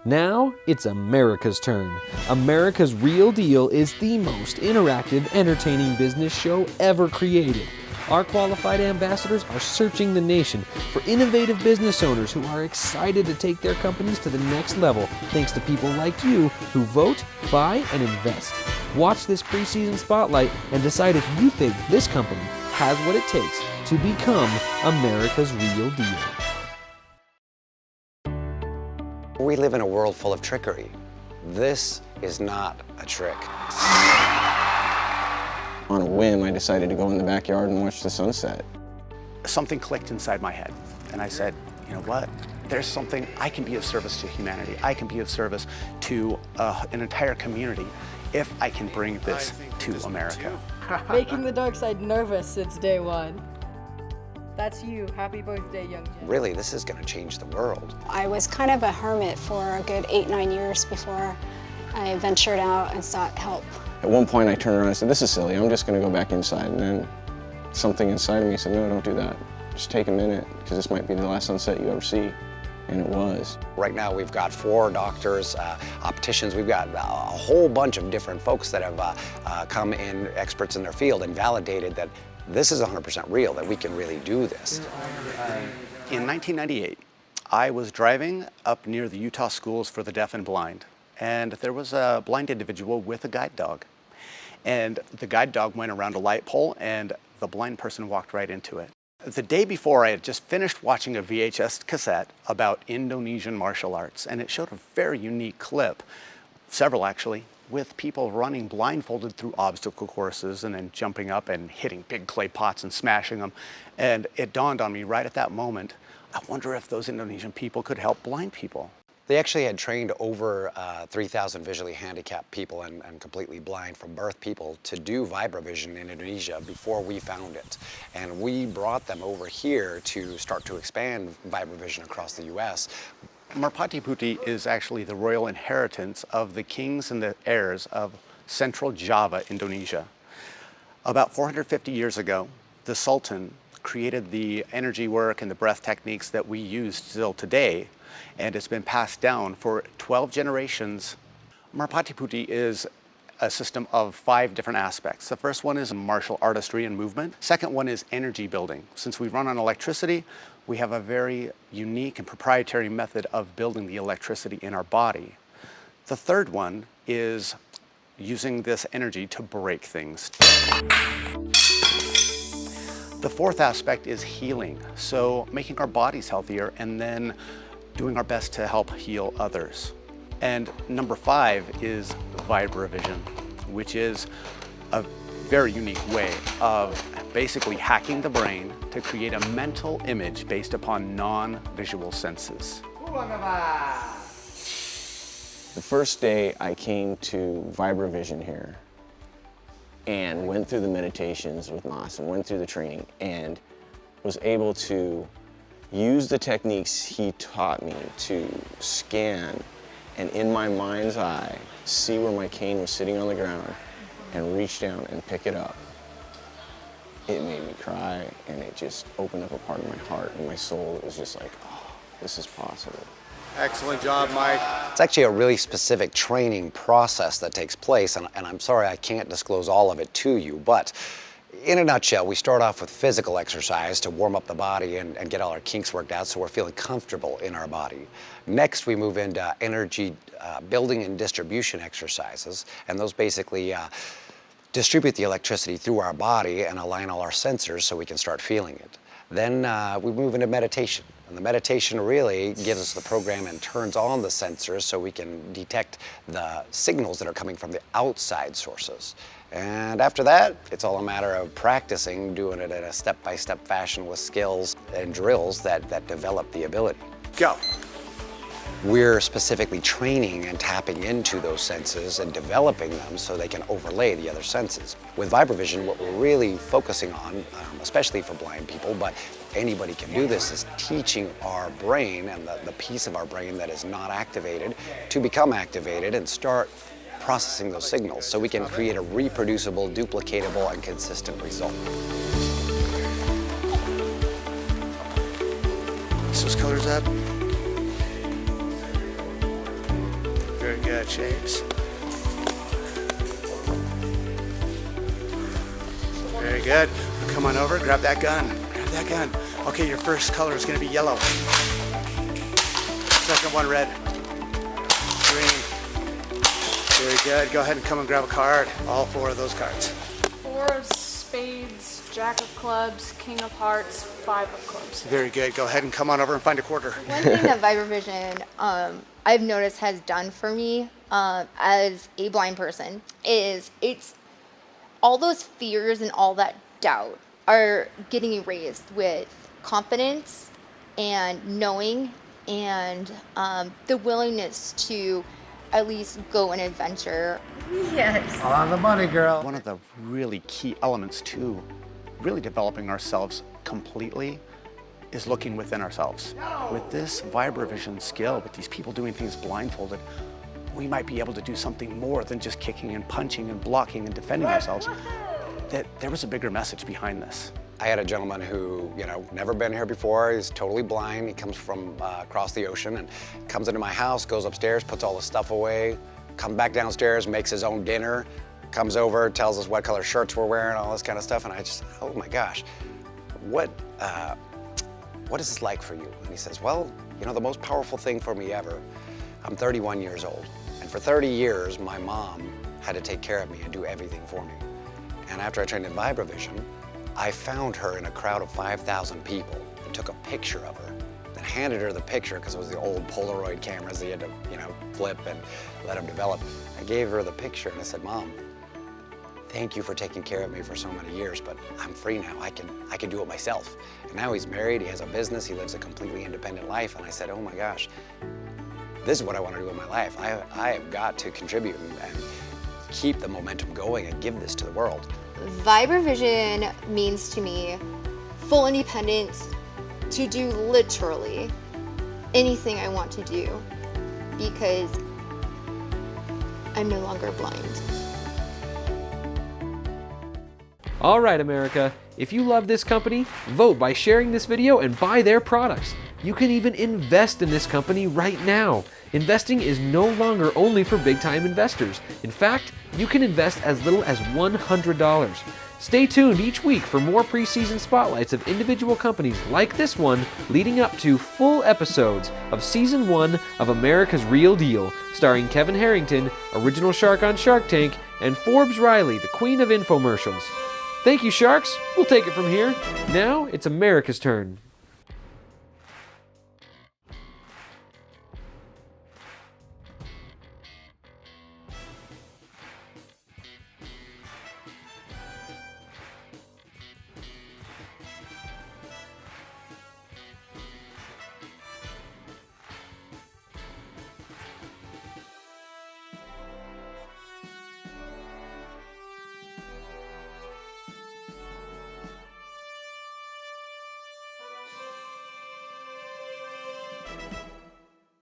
Now, it's America's turn. America's Real Deal is the most interactive, entertaining business show ever created. Our qualified ambassadors are searching the nation for innovative business owners who are excited to take their companies to the next level thanks to people like you who vote, buy, and invest. Watch this preseason spotlight and decide if you think this company has what it takes to become America's Real Deal. We live in a world full of trickery. This is not a trick. On a whim, I decided to go in the backyard and watch the sunset. Something clicked inside my head, and I said, you know what? There's something, I can be of service to humanity. I can be of service to an entire community if I can bring this to America. Making the dark side nervous since day one. That's you. Happy birthday, young Jen. Really, this is going to change the world. I was kind of a hermit for a good 8-9 years before I ventured out and sought help. At one point I turned around and said, this is silly, I'm just gonna go back inside. And then something inside of me said, no, don't do that. Just take a minute, because this might be the last sunset you ever see. And it was. Right now we've got 4 doctors, opticians, we've got a whole bunch of different folks that have come in, experts in their field, and validated that this is 100% real, that we can really do this. In 1998, I was driving up near the Utah Schools for the Deaf and Blind, and there was a blind individual with a guide dog. And the guide dog went around a light pole, and the blind person walked right into it. The day before, I had just finished watching a VHS cassette about Indonesian martial arts, and it showed a very unique clip, several actually, with people running blindfolded through obstacle courses and then jumping up and hitting big clay pots and smashing them. And it dawned on me right at that moment, I wonder if those Indonesian people could help blind people. They actually had trained over 3,000 visually handicapped people and completely blind from birth people to do Vibravision in Indonesia before we found it. And we brought them over here to start to expand Vibravision across the US. Merpati Putih is actually the royal inheritance of the kings and the heirs of Central Java, Indonesia. About 450 years ago, the Sultan created the energy work and the breath techniques that we use still today, and it's been passed down for 12 generations. Merpati Putih is a system of 5 different aspects. The first one is martial artistry and movement. Second one is energy building. Since we run on electricity, we have a very unique and proprietary method of building the electricity in our body. The third one is using this energy to break things. The fourth aspect is healing, so making our bodies healthier and then doing our best to help heal others. And number 5 is Vibravision, which is a very unique way of basically hacking the brain to create a mental image based upon non-visual senses. The first day I came to Vibravision here and went through the meditations with Mas and went through the training and was able to use the techniques he taught me to scan and in my mind's eye see where my cane was sitting on the ground and reach down and pick it up. It made me cry, and it just opened up a part of my heart and my soul. It was just like, oh, this is possible. Excellent job, Mike. It's actually a really specific training process that takes place, and I'm sorry I can't disclose all of it to you, but in a nutshell, we start off with physical exercise to warm up the body and get all our kinks worked out so we're feeling comfortable in our body. Next, we move into energy building and distribution exercises, and those basically distribute the electricity through our body and align all our sensors so we can start feeling it. Then we move into meditation, and the meditation really gives us the program and turns on the sensors so we can detect the signals that are coming from the outside sources. And after that, it's all a matter of practicing, doing it in a step-by-step fashion with skills and drills that develop the ability. Go. We're specifically training and tapping into those senses and developing them so they can overlay the other senses. With Vibravision, what we're really focusing on, especially for blind people, but anybody can do this, is teaching our brain and the piece of our brain that is not activated to become activated and start processing those signals so we can create a reproducible, duplicatable, and consistent result. Mix those colors up. Very good, shapes. Very good. Come on over, grab that gun. Grab that gun. Okay, your first color is going to be yellow. Second one, red. Green. Very good. Go ahead and come and grab a card. All 4 of those cards. 4 of spades, jack of clubs, king of hearts, 5 of clubs. Very good. Go ahead and come on over and find a quarter. One thing that Vibravision I've noticed has done for me as a blind person is it's all those fears and all that doubt are getting erased with confidence and knowing and the willingness to at least go an adventure. Yes. On the money, girl. One of the really key elements to really developing ourselves completely is looking within ourselves. With this Vibravision skill, with these people doing things blindfolded, we might be able to do something more than just kicking and punching and blocking and defending ourselves. That there was a bigger message behind this. I had a gentleman who, never been here before. He's totally blind. He comes from across the ocean and comes into my house, goes upstairs, puts all the stuff away, comes back downstairs, makes his own dinner, comes over, tells us what color shirts we're wearing, all this kind of stuff. And I just, oh my gosh, what is this like for you? And he says, well, the most powerful thing for me ever, I'm 31 years old. And for 30 years, my mom had to take care of me and do everything for me. And after I trained in Vibravision, I found her in a crowd of 5,000 people and took a picture of her, then handed her the picture because it was the old Polaroid cameras that you had to, flip and let them develop. I gave her the picture and I said, Mom, thank you for taking care of me for so many years, but I'm free now. I can do it myself. And now he's married, he has a business, he lives a completely independent life. And I said, oh my gosh, this is what I want to do in my life. I have got to contribute and keep the momentum going and give this to the world. Vibravision means to me full independence to do literally anything I want to do because I'm no longer blind. All right, America, if you love this company, vote by sharing this video and buy their products. You can even invest in this company right now. Investing is no longer only for big-time investors. In fact, you can invest as little as $100. Stay tuned each week for more preseason spotlights of individual companies like this one, leading up to full episodes of Season 1 of America's Real Deal, starring Kevin Harrington, original shark on Shark Tank, and Forbes Riley, the queen of infomercials. Thank you, Sharks. We'll take it from here. Now it's America's turn.